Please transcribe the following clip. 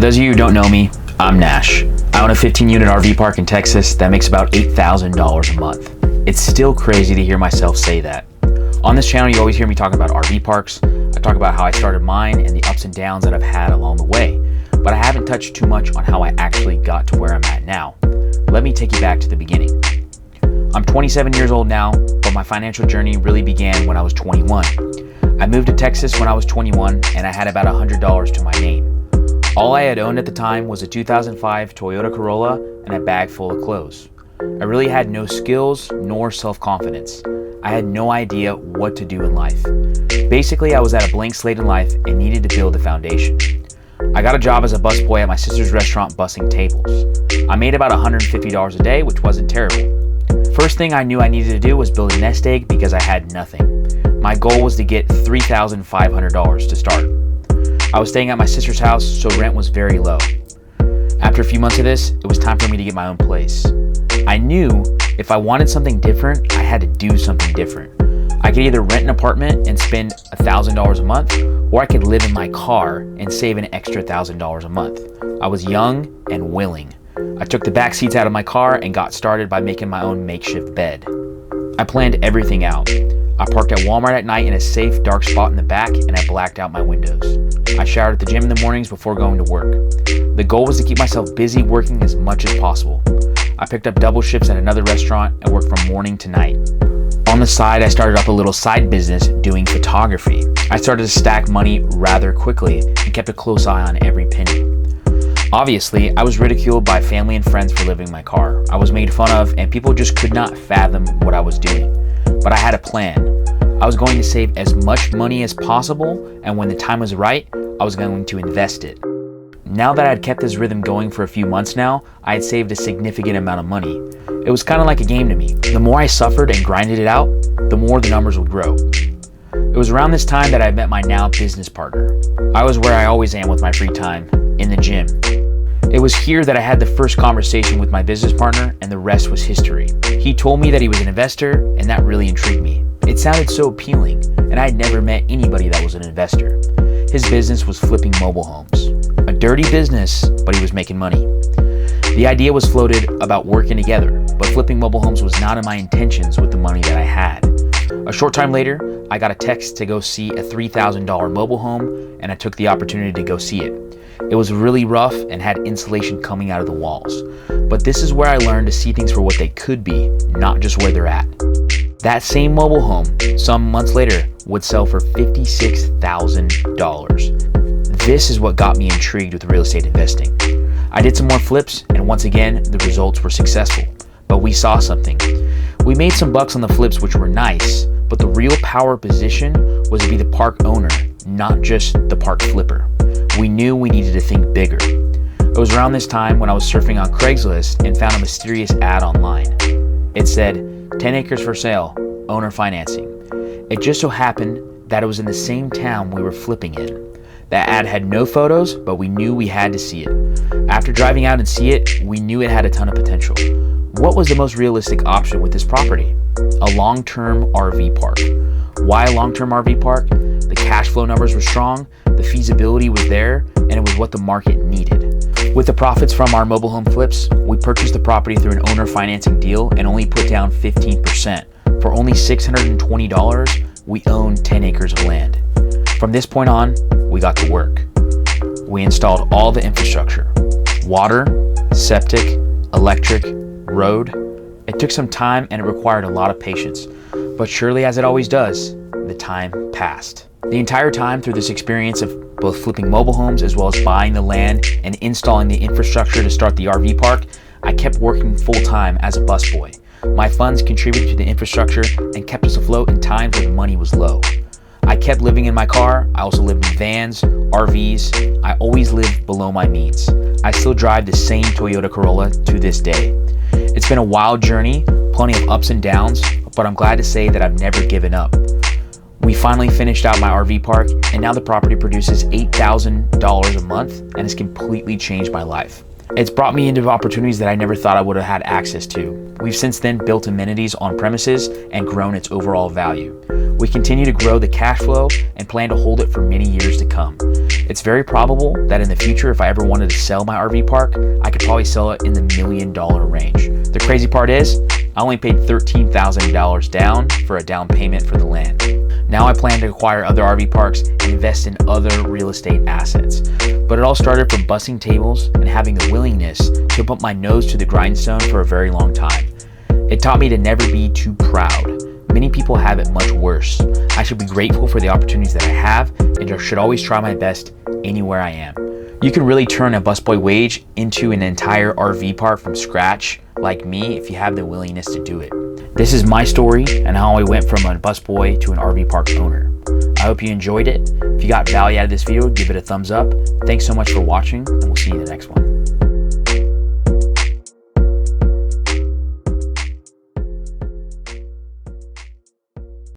those of you who don't know me, I'm Nash. I own a 15-unit RV park in Texas that makes about $8,000 a month. It's still crazy to hear myself say that. On this channel, you always hear me talk about RV parks. I talk about how I started mine and the ups and downs that I've had along the way, but I haven't touched too much on how I actually got to where I'm at now. Let me take you back to the beginning. I'm 27 years old now, but my financial journey really began when I was 21. I moved to Texas when I was 21 and I had about $100 to my name. All I had owned at the time was a 2005 Toyota Corolla and a bag full of clothes. I really had no skills nor self-confidence. I had no idea what to do in life. Basically, I was at a blank slate in life and needed to build a foundation. I got a job as a busboy at my sister's restaurant bussing tables. I made about $150 a day, which wasn't terrible. First thing I knew I needed to do was build a nest egg because I had nothing. My goal was to get $3,500 to start. I was staying at my sister's house, so rent was very low. After a few months of this, it was time for me to get my own place. I knew if I wanted something different, I had to do something different. I could either rent an apartment and spend $1,000 a month, or I could live in my car and save an extra $1,000 a month. I was young and willing. I took the back seats out of my car and got started by making my own makeshift bed. I planned everything out. I parked at Walmart at night in a safe, dark spot in the back, and I blacked out my windows. I showered at the gym in the mornings before going to work. The goal was to keep myself busy working as much as possible. I picked up double shifts at another restaurant and worked from morning to night. On the side, I started up a little side business doing photography. I started to stack money rather quickly and kept a close eye on every penny. Obviously, I was ridiculed by family and friends for living in my car. I was made fun of and people just could not fathom what I was doing. But I had a plan. I was going to save as much money as possible, and when the time was right, I was going to invest it. Now that I had kept this rhythm going for a few months now, I had saved a significant amount of money. It was kind of like a game to me. The more I suffered and grinded it out, the more the numbers would grow. It was around this time that I met my now business partner. I was where I always am with my free time, in the gym. It was here that I had the first conversation with my business partner, and the rest was history. He told me that he was an investor, and that really intrigued me. It sounded so appealing, and I had never met anybody that was an investor. His business was flipping mobile homes. A dirty business, but he was making money. The idea was floated about working together, but flipping mobile homes was not in my intentions with the money that I had. A short time later, I got a text to go see a $3,000 mobile home, and I took the opportunity to go see it. It was really rough and had insulation coming out of the walls. But this is where I learned to see things for what they could be, not just where they're at. That same mobile home, some months later, would sell for $56,000. This is what got me intrigued with real estate investing. I did some more flips, and once again, the results were successful. But we saw something. We made some bucks on the flips, which were nice, but the real power position was to be the park owner, not just the park flipper. We knew we needed to think bigger. It was around this time when I was surfing on Craigslist and found a mysterious ad online. It said, 10 acres for sale, owner financing. It just so happened that it was in the same town we were flipping in. That ad had no photos, but we knew we had to see it. After driving out and see it, we knew it had a ton of potential. What was the most realistic option with this property? A long-term RV park. Why a long-term RV park? The cash flow numbers were strong, the feasibility was there, and it was what the market needed. With the profits from our mobile home flips, we purchased the property through an owner financing deal and only put down 15%. For only $620, we owned 10 acres of land. From this point on, we got to work. We installed all the infrastructure: water, septic, electric, road. It took some time and it required a lot of patience, but surely as it always does, the time passed. The entire time through this experience of both flipping mobile homes as well as buying the land and installing the infrastructure to start the RV park, I kept working full-time as a busboy. My funds contributed to the infrastructure and kept us afloat in times when the money was low. I kept living in my car. I also lived in vans, RVs. I always lived below my means. I still drive the same Toyota Corolla to this day. It's been a wild journey, plenty of ups and downs, but I'm glad to say that I've never given up. We finally finished out my RV park, and now the property produces $8,000 a month and has completely changed my life. It's brought me into opportunities that I never thought I would have had access to. We've since then built amenities on premises and grown its overall value. We continue to grow the cash flow and plan to hold it for many years to come. It's very probable that in the future, if I ever wanted to sell my RV park, I could probably sell it in the $1 million range. The crazy part is, I only paid $13,000 down for a down payment for the land. Now I plan to acquire other RV parks and invest in other real estate assets. But it all started from bussing tables and having the willingness to put my nose to the grindstone for a very long time. It taught me to never be too proud. Many people have it much worse. I should be grateful for the opportunities that I have and should always try my best anywhere I am. You can really turn a busboy wage into an entire RV park from scratch, like me, if you have the willingness to do it. This is my story and how I went from a busboy to an RV park owner. I hope you enjoyed it. If you got value out of this video, give it a thumbs up. Thanks so much for watching, and we'll see you in the next one.